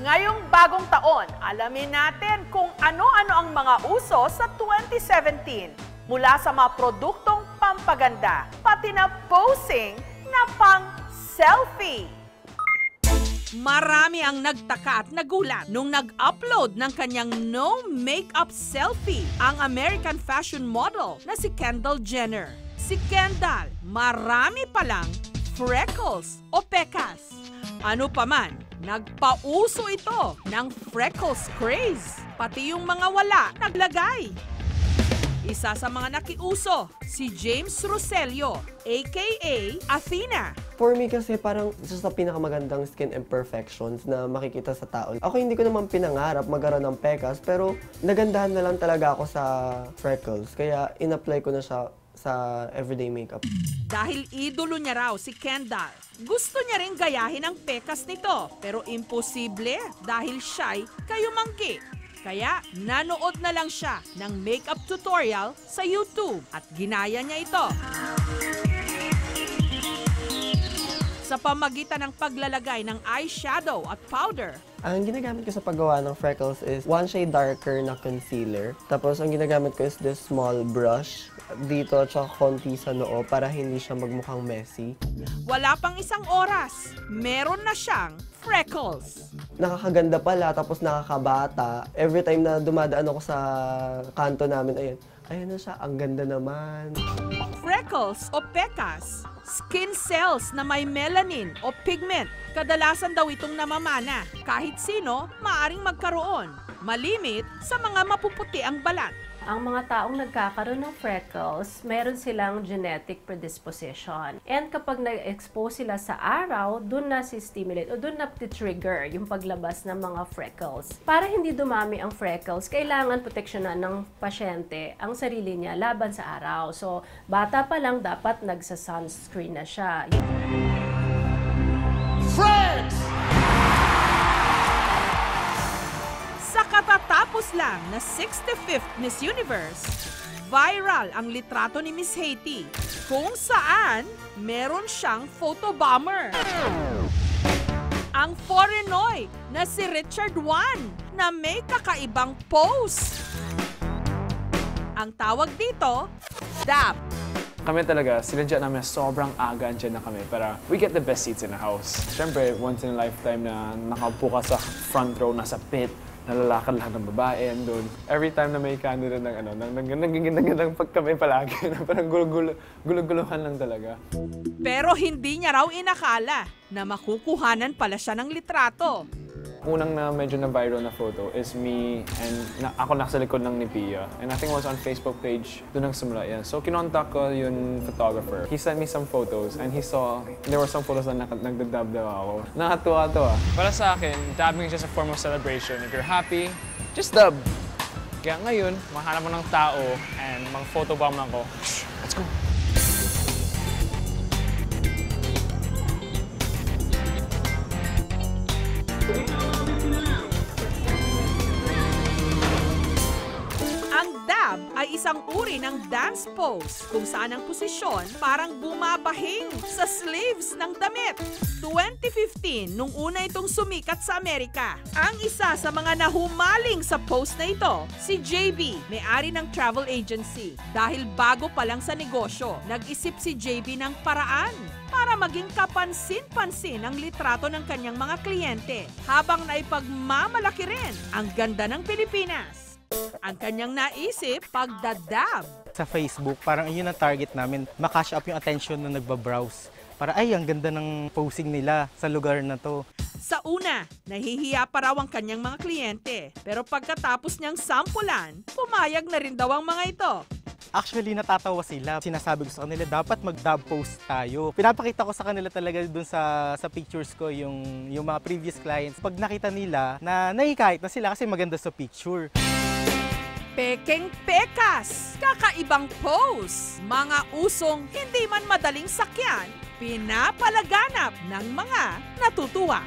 Ngayong bagong taon, alamin natin kung ano-ano ang mga uso sa 2017. Mula sa mga produktong pampaganda, pati na posing na pang-selfie. Marami ang nagtaka at nagulat nung nag-upload ng kanyang no makeup selfie ang American fashion model na si Kendall Jenner. Si Kendall, marami palang freckles o pekas. Ano pa man, nagpauso ito ng freckles craze. Pati yung mga wala, naglagay. Isa sa mga nakiuso, si James Roselio, aka Athena. For me kasi parang isa sa pinakamagandang skin imperfections na makikita sa tao. Ako hindi ko naman pinangarap magkaroon ng pekas, pero nagandahan na lang talaga ako sa freckles. Kaya in-apply ko na siya sa everyday makeup. Dahil idolo niya raw si Kendall, gusto niya rin gayahin ang pekas nito. Pero imposible dahil siya'y kayumanggi. Kaya nanood na lang siya ng makeup tutorial sa YouTube at ginaya niya ito. Sa pamagitan ng paglalagay ng eyeshadow at powder. Ang ginagamit ko sa paggawa ng freckles is one shade darker na concealer. Tapos ang ginagamit ko is this small brush dito at saka konti sa noo para hindi siya magmukhang messy. Wala pang isang oras, meron na siyang freckles. Nakakaganda pala, tapos nakakabata. Every time na dumadaan ako sa kanto namin, ayan na siya, ang ganda naman. Freckles o pekas, skin cells na may melanin o pigment. Kadalasan daw itong namamana. Kahit sino, maaring magkaroon. Malimit sa mga mapuputi ang balat. Ang mga taong nagkakaroon ng freckles, meron silang genetic predisposition. And kapag nag-expose sila sa araw, dun na si-stimulate o dun na trigger yung paglabas ng mga freckles. Para hindi dumami ang freckles, kailangan proteksyonan ng pasyente ang sarili niya laban sa araw. So, bata pa lang dapat nagsa-sunscreen na siya. Friends! Sa katatapos lang na 65th Miss Universe, viral ang litrato ni Miss Haiti kung saan meron siyang photobomber. Ang foreignoy na si Richard Wan na may kakaibang pose. Ang tawag dito, dab. Kami talaga, sinadya namin na sobrang aga andyan na kami para we get the best seats in the house. Siyempre, once in a lifetime na nakaupo ka sa front row, nasa pit, nalalakad lahat ng babae doon. Every time na may camera ng pagkami palagi, na parang gulo-guluhan lang talaga. Pero hindi niya raw inakala na makukuhanan pala siya ng litrato. Unang na medyo na-viral na photo is me and ako nasa likod ng ni Pia. And I think it was on Facebook page, doon ang simula yan. So kinontak ko yung photographer. He sent me some photos and he saw, there were some photos na nagdadab daw ako. Nakatuwa to ah. Para sa akin, dabbing is just a form of celebration. If you're happy, just dub. Kaya ngayon, mahanap mo ng tao and mag-photobomb lang ko. Let's go! Ang dab ay isang uri ng dance pose kung saan ang posisyon parang bumabahing sa sleeves ng damit. 2015, nung una itong sumikat sa Amerika. Ang isa sa mga nahumaling sa pose na ito, si JB, may-ari ng travel agency. Dahil bago pa lang sa negosyo, nag-isip si JB ng paraan para maging kapansin-pansin ang litrato ng kanyang mga kliyente habang naipagmamalaki rin ang ganda ng Pilipinas. Ang kanyang naisip, pagdadab. Sa Facebook, parang yun ang target namin, makash up yung attention na nagbabrowse. Para ay, ang ganda ng posing nila sa lugar na to. Sa una, nahihiya pa raw ang kanyang mga kliyente. Pero pagkatapos niyang sampulan, pumayag na rin daw ang mga ito. Actually, natatawa sila. Sinasabi ko sa kanila, dapat mag-dab post tayo. Pinapakita ko sa kanila talaga dun sa pictures ko yung mga previous clients. Pag nakita nila na nahihikayat na sila kasi maganda sa picture. Pekeng pekas, kakaibang pose, mga usong hindi man madaling sakyan, pinapalaganap ng mga natutuwa.